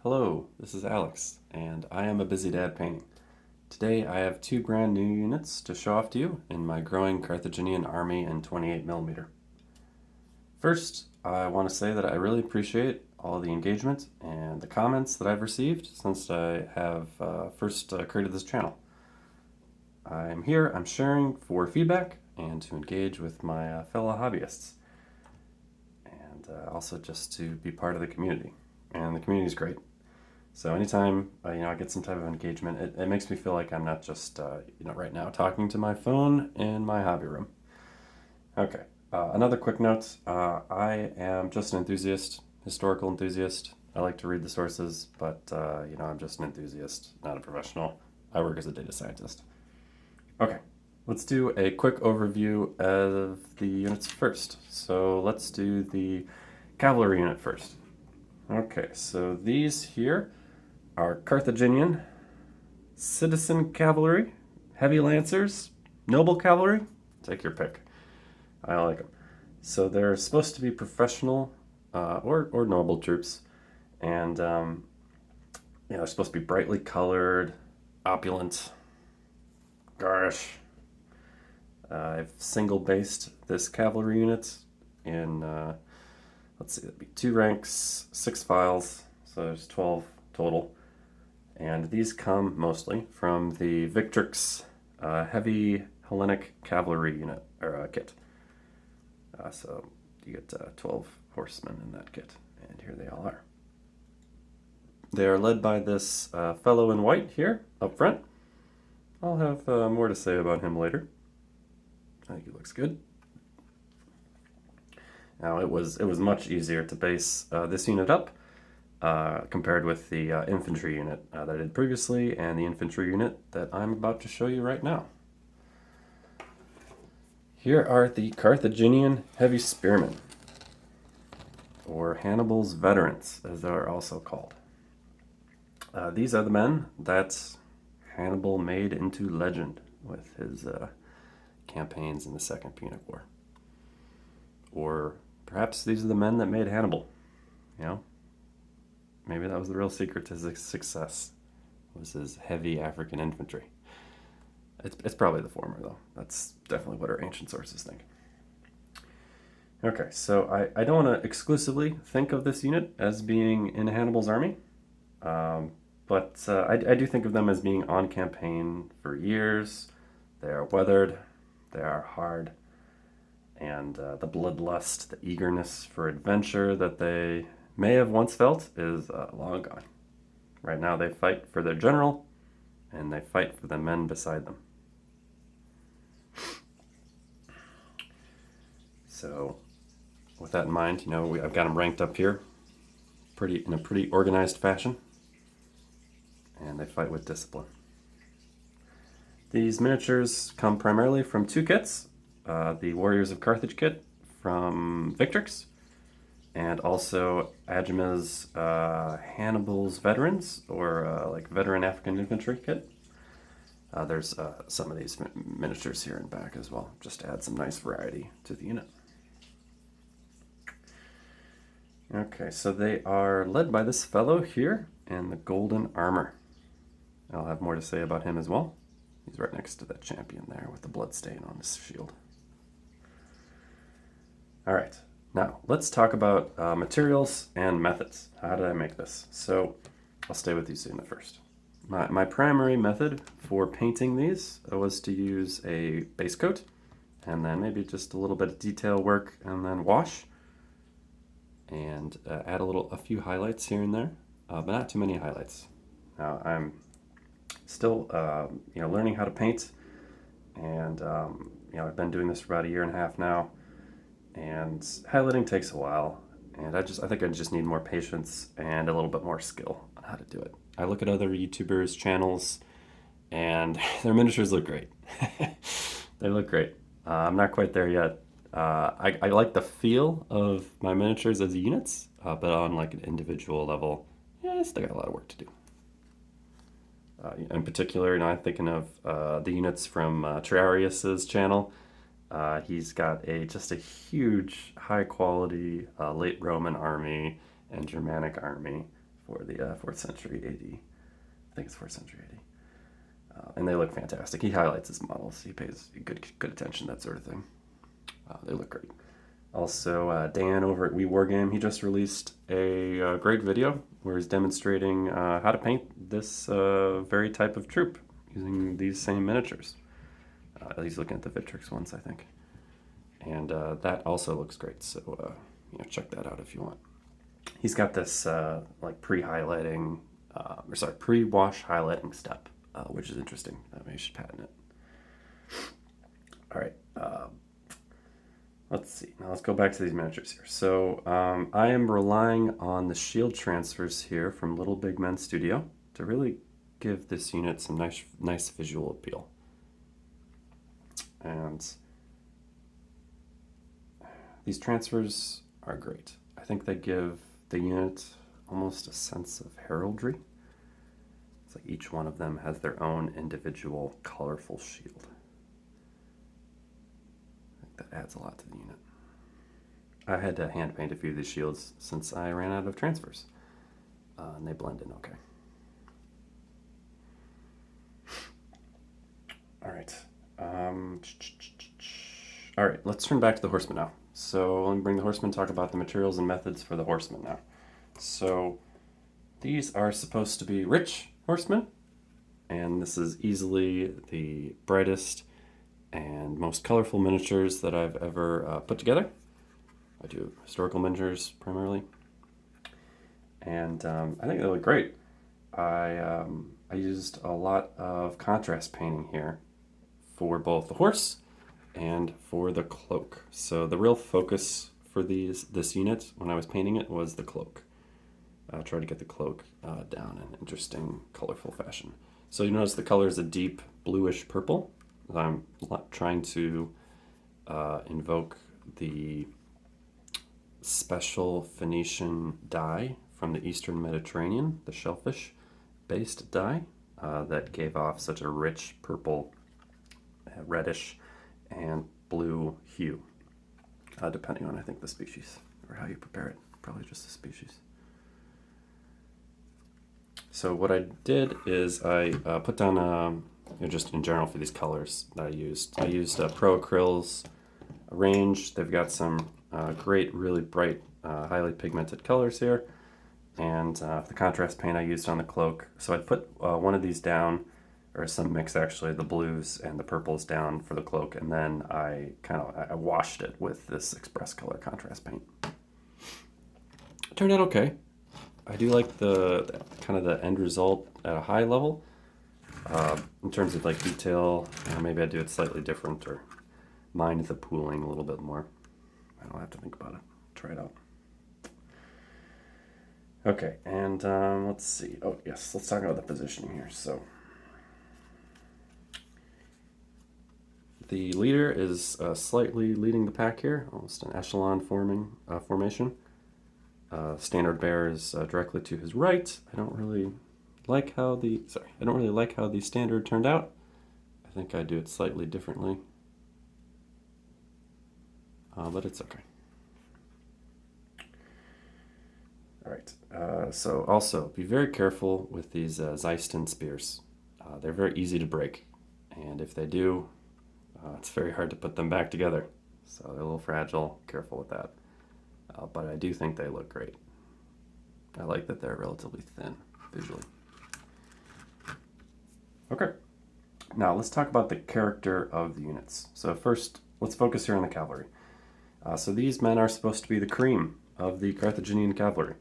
Hello, this is Alex, and I am a busy dad painting. Today I have two brand new units to show off to you in my growing Carthaginian army in 28mm. First, I want to say that I really appreciate all the engagement and the comments that I've received since I have first created this channel. I'm sharing for feedback and to engage with my fellow hobbyists, and also just to be part of the community. And the community is great. So anytime I get some type of engagement, it makes me feel like I'm not just right now talking to my phone in my hobby room. Okay, another quick note. I am just an enthusiast, historical enthusiast. I like to read the sources, but I'm just an enthusiast, not a professional. I work as a data scientist. Okay, let's do a quick overview of the units first. So let's do the cavalry unit first. Okay, so these here are Carthaginian, citizen cavalry, heavy lancers, noble cavalry. Take your pick. I like them. So they're supposed to be professional or noble troops, and they're supposed to be brightly colored, opulent, garish. I've single based this cavalry unit in let's see, that'd be 2 ranks, 6 files, so there's 12 total. And these come mostly from the Victrix heavy Hellenic cavalry unit or kit. So you get 12 horsemen in that kit, and here they all are. They are led by this fellow in white here up front. I'll have more to say about him later. I think he looks good. Now it was much easier to base this unit up compared with the infantry unit that I did previously and the infantry unit that I'm about to show you right now. Here are the Carthaginian heavy spearmen, or Hannibal's veterans, as they are also called. These are the men that Hannibal made into legend with his campaigns in the Second Punic War. Or perhaps these are the men that made Hannibal, Maybe that was the real secret to his success, was his heavy African infantry. It's probably the former, though. That's definitely what our ancient sources think. Okay, so I don't want to exclusively think of this unit as being in Hannibal's army, but I do think of them as being on campaign for years. They are weathered, they are hard, and the bloodlust, the eagerness for adventure that they may have once felt is long gone. Right now they fight for their general, and they fight for the men beside them. So with that in mind, I've got them ranked up here in a pretty organized fashion, and they fight with discipline. These miniatures come primarily from 2 kits, the Warriors of Carthage kit from Victrix, and also Agema's Hannibal's Veterans, or like Veteran African Infantry kit. There's some of these miniatures here in back as well, just to add some nice variety to the unit. Okay, so they are led by this fellow here in the golden armor. I'll have more to say about him as well. He's right next to that champion there with the blood stain on his shield. All right. Now, let's talk about materials and methods. How did I make this? So, I'll stay with these unit first. My primary method for painting these was to use a base coat, and then maybe just a little bit of detail work, and then wash, and add a few highlights here and there, but not too many highlights. Now, I'm still learning how to paint, and I've been doing this for about 1.5 years now. And highlighting takes a while, and I think I just need more patience and a little bit more skill on how to do it. I look at other YouTubers' channels, and their miniatures look great. They look great. I'm not quite there yet. I like the feel of my miniatures as units, but on like an individual level, I still got a lot of work to do. In particular, I'm thinking of the units from Triarius's channel. He's got just a huge, high-quality late Roman army and Germanic army for the 4th century AD. I think it's 4th century AD. And they look fantastic. He highlights his models. He pays good attention, that sort of thing. They look great. Also, Dan over at We Wargame, he just released a great video where he's demonstrating how to paint this very type of troop using these same miniatures. He's looking at the Victrix ones, I think. And that also looks great, so check that out if you want. He's got this like pre-highlighting, pre-wash highlighting step, which is interesting. Maybe you should patent it. All right. Let's see. Now let's go back to these miniatures here. So I am relying on the shield transfers here from Little Big Men Studio to really give this unit some nice visual appeal. And these transfers are great. I think they give the unit almost a sense of heraldry. It's like each one of them has their own individual colorful shield. I think that adds a lot to the unit. I had to hand paint a few of these shields since I ran out of transfers. And they blend in okay. All right. All right, let's turn back to the horsemen now. So let me bring the horsemen, talk about the materials and methods for the horsemen now. So these are supposed to be rich horsemen, and this is easily the brightest and most colorful miniatures that I've ever put together. I do historical miniatures primarily, and I think they look great. I used a lot of contrast painting here for both the horse and for the cloak. So the real focus for this unit when I was painting it was the cloak. I tried to get the cloak down in an interesting, colorful fashion. So you notice the color is a deep bluish purple. I'm trying to invoke the special Phoenician dye from the Eastern Mediterranean, the shellfish-based dye that gave off such a rich purple, reddish, and blue hue, depending on, I think, the species or how you prepare it. Probably just the species. So what I did is I put down, just in general for these colors that I used Pro Acryl's range. They've got some great, really bright, highly pigmented colors here. And the contrast paint I used on the cloak. So I put one of these down, or some mix actually, the blues and the purples down for the cloak, and then I washed it with this Express Color contrast paint. It turned out okay. I do like the end result at a high level. In terms of like detail, maybe I do it slightly different or mind the pooling a little bit more. I don't have to think about it. Try it out. Okay, and let's see. Oh yes, let's talk about the positioning here. So the leader is slightly leading the pack here, almost an echelon formation. Standard bearer is directly to his right. I don't really like how the standard turned out. I think I do it slightly differently, but it's okay. All right. So also be very careful with these Zeiston spears. They're very easy to break, and if they do, it's very hard to put them back together. So they're a little fragile. Careful with that. But I do think they look great. I like that they're relatively thin visually. Okay. Now let's talk about the character of the units. So first, let's focus here on the cavalry. So these men are supposed to be the cream of the Carthaginian cavalry.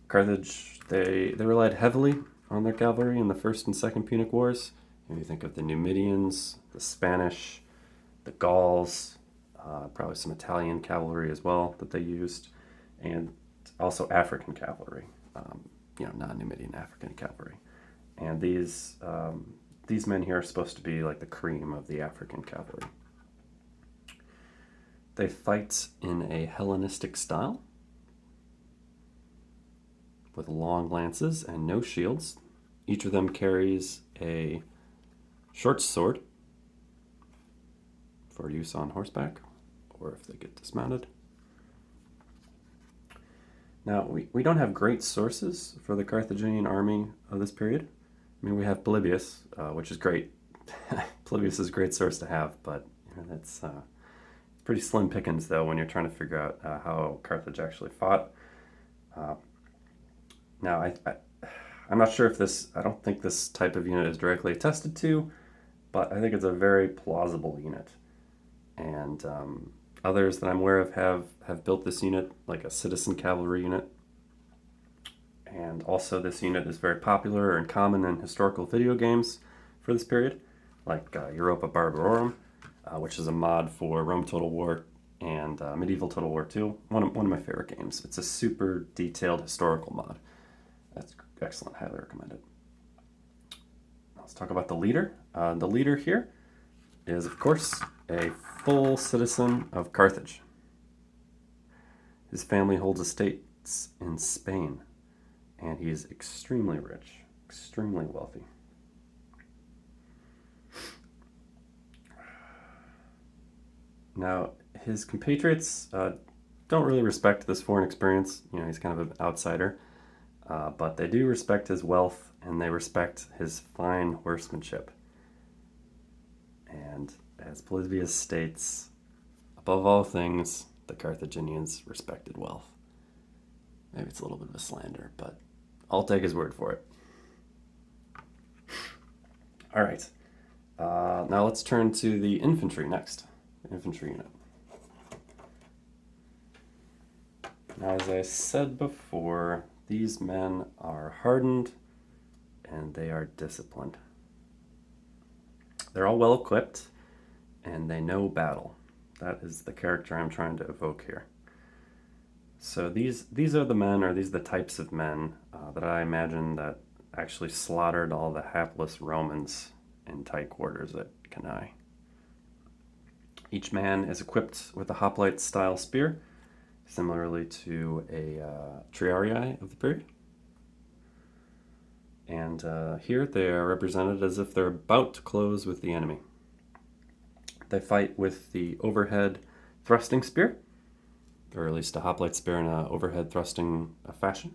Carthage, they relied heavily on their cavalry in the First and Second Punic Wars. If you think of the Numidians, the Spanish, the Gauls, probably some Italian cavalry as well that they used, and also African cavalry, non-Numidian African cavalry. And these men here are supposed to be like the cream of the African cavalry. They fight in a Hellenistic style with long lances and no shields. Each of them carries a short sword for use on horseback or if they get dismounted. Now, we don't have great sources for the Carthaginian army of this period. I mean, we have Polybius, which is great. Polybius is a great source to have, but that's pretty slim pickings, though, when you're trying to figure out how Carthage actually fought. Now, I'm not sure if I don't think this type of unit is directly attested to, but I think it's a very plausible unit. And others that I'm aware of have built this unit, like a citizen cavalry unit. And also this unit is very popular and common in historical video games for this period, like Europa Barbarorum, which is a mod for Rome Total War and Medieval Total War 2. One of my favorite games. It's a super detailed historical mod. That's excellent. Highly recommend it. Let's talk about the leader. The leader here is, of course, a full citizen of Carthage. His family holds estates in Spain, and he is extremely rich, extremely wealthy. Now, his compatriots don't really respect this foreign experience. He's kind of an outsider, but they do respect his wealth, and they respect his fine horsemanship. And as Polybius states, above all things, the Carthaginians respected wealth. Maybe it's a little bit of a slander, but I'll take his word for it. All right. Now let's turn to the infantry next. The infantry unit. Now, as I said before, these men are hardened and they are disciplined. They're all well equipped and they know battle. That is the character I'm trying to evoke here. So these are the men, or these are the types of men that I imagine that actually slaughtered all the hapless Romans in tight quarters at Cannae. Each man is equipped with a hoplite-style spear, similarly to a Triarii of the period. And here they are represented as if they're about to close with the enemy. They fight with the overhead thrusting spear, or at least a hoplite spear in an overhead thrusting fashion.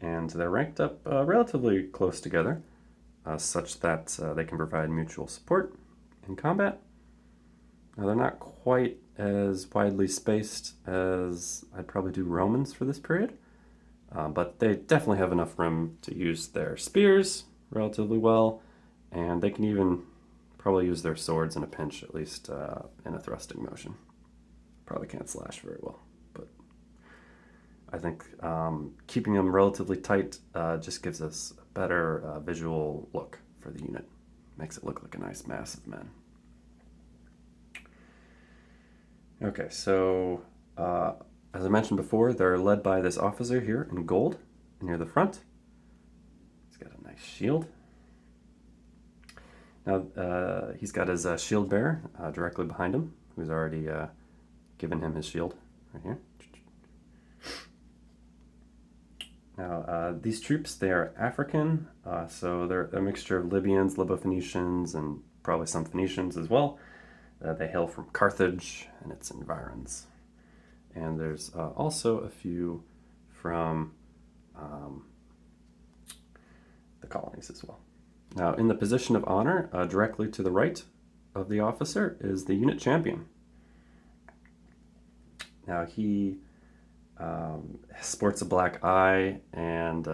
And they're ranked up relatively close together, such that they can provide mutual support in combat. Now, they're not quite as widely spaced as I'd probably do Romans for this period, but they definitely have enough room to use their spears relatively well, and they can even probably use their swords in a pinch, at least in a thrusting motion. Probably can't slash very well, but I think keeping them relatively tight just gives us a better visual look for the unit. Makes it look like a nice mass of men. Okay, so as I mentioned before, they're led by this officer here in gold near the front. He's got a nice shield. Now, he's got his shield bearer directly behind him, who's already given him his shield right here. Now, these troops, they are African, so they're a mixture of Libyans, Libo-Phoenicians, and probably some Phoenicians as well. They hail from Carthage and its environs. And there's also a few from the colonies as well. Now, in the position of honor, directly to the right of the officer is the unit champion. Now, he sports a black eye, and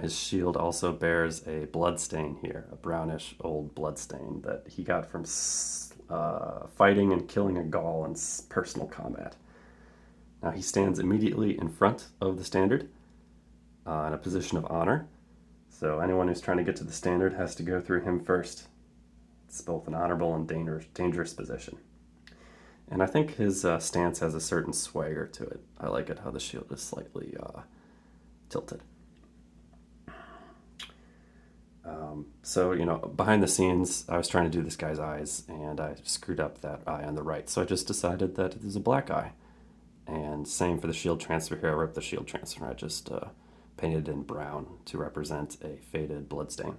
his shield also bears a blood stain here, a brownish old blood stain that he got from fighting and killing a Gaul in personal combat. Now, he stands immediately in front of the standard in a position of honor. So anyone who's trying to get to the standard has to go through him first. It's both an honorable and dangerous position. And I think his stance has a certain swagger to it. I like it how the shield is slightly tilted. So, behind the scenes, I was trying to do this guy's eyes, and I screwed up that eye on the right. So I just decided that it is a black eye. And same for the shield transfer here. I ripped the shield transfer. I just painted it in brown to represent a faded bloodstain.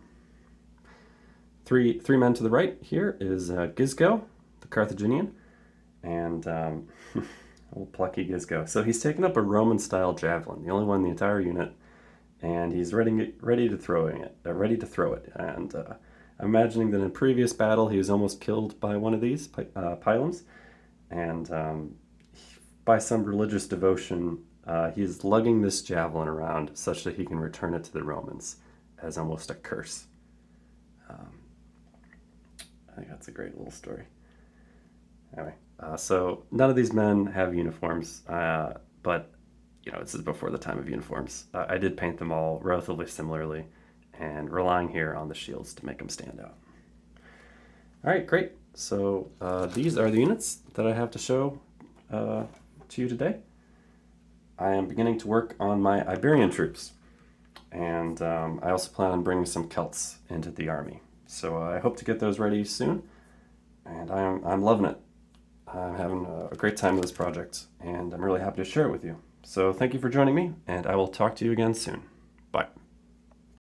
Three men to the right here is Gisco, the Carthaginian. And Old plucky Gizgo. So he's taken up a Roman-style javelin, the only one in the entire unit, and he's ready to throw it. And I'm imagining that in a previous battle he was almost killed by one of these pylons, and by some religious devotion, he's lugging this javelin around such that he can return it to the Romans as almost a curse. I think that's a great little story. Anyway, so none of these men have uniforms, but this is before the time of uniforms. I did paint them all relatively similarly, and relying here on the shields to make them stand out. All right, great. So these are the units that I have to show to you today. I am beginning to work on my Iberian troops, and I also plan on bringing some Celts into the army. So I hope to get those ready soon, and I'm loving it. I'm having a great time with this project, and I'm really happy to share it with you. So thank you for joining me, and I will talk to you again soon.